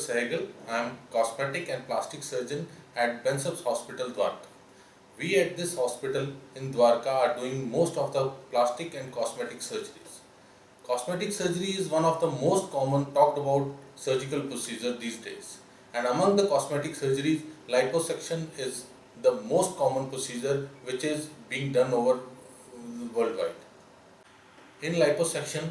Sehgal. I am cosmetic and plastic surgeon at Bensup's Hospital, Dwarka. We at this hospital in Dwarka are doing most of the plastic and cosmetic surgeries. Cosmetic surgery is one of the most common talked about surgical procedure these days. And among the cosmetic surgeries, liposuction is the most common procedure which is being done over worldwide. In liposuction,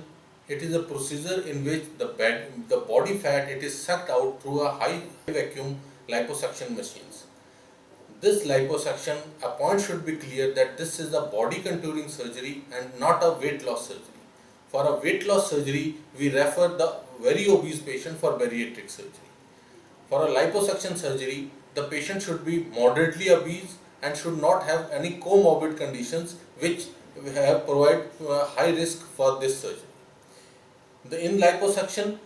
it is a procedure in which the body fat it is sucked out through a high vacuum liposuction machines. This liposuction, a point should be clear that this is a body contouring surgery and not a weight loss surgery. For a weight loss surgery, we refer the very obese patient for bariatric surgery. For a liposuction surgery, the patient should be moderately obese and should not have any comorbid conditions which have provide high risk for this surgery. In liposuction,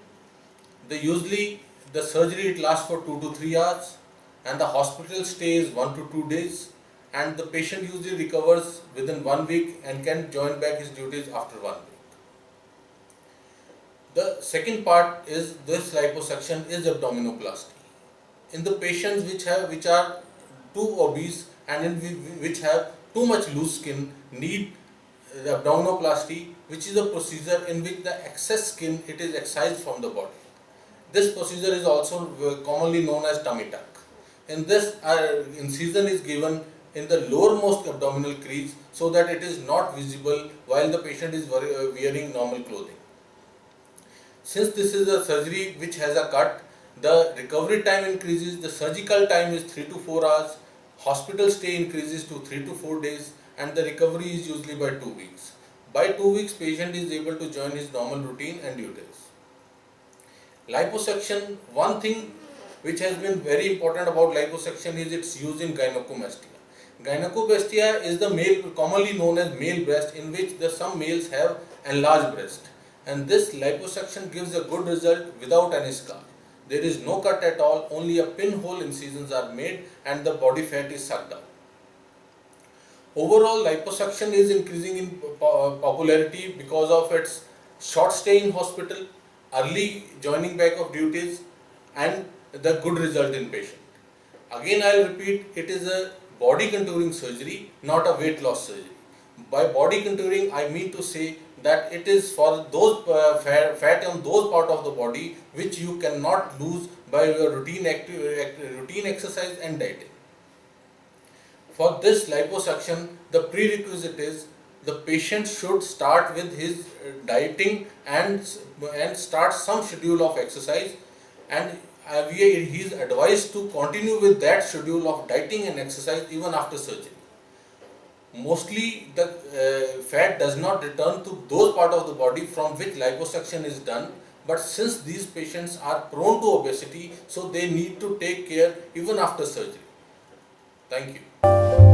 the surgery it lasts for 2 to 3 hours and the hospital stay is 1 to 2 days, and the patient usually recovers within 1 week and can join back his duties after 1 week. The second part is this liposuction is abdominoplasty. In the patients which are too obese and which have too much loose skin need abdominoplasty, which is a procedure in which the excess skin it is excised from the body. This procedure is also commonly known as tummy tuck. In this, incision is given in the lowermost abdominal crease so that it is not visible while the patient is wearing normal clothing. Since this is a surgery which has a cut, the recovery time increases, the surgical time is 3 to 4 hours, hospital stay increases to 3 to 4 days, and the recovery is usually by 2 weeks. By 2 weeks, patient is able to join his normal routine and duties. Liposuction, one thing which has been very important about liposuction is its use in gynecomastia. Gynecomastia is the male, commonly known as male breast, in which some males have enlarged breast. And this liposuction gives a good result without any scar. There is no cut at all, only a pinhole incisions are made and the body fat is sucked out. Overall, liposuction is increasing in popularity because of its short stay in hospital, early joining back of duties, and the good result in patient. Again, I will repeat, it is a body contouring surgery, not a weight loss surgery. By body contouring, I mean to say that it is for those fat on those part of the body which you cannot lose by your routine exercise and dieting. For this liposuction, the prerequisite is the patient should start with his dieting and start some schedule of exercise, and he is advised to continue with that schedule of dieting and exercise even after surgery. Mostly the fat does not return to those parts of the body from which liposuction is done, but since these patients are prone to obesity, so they need to take care even after surgery. Thank you.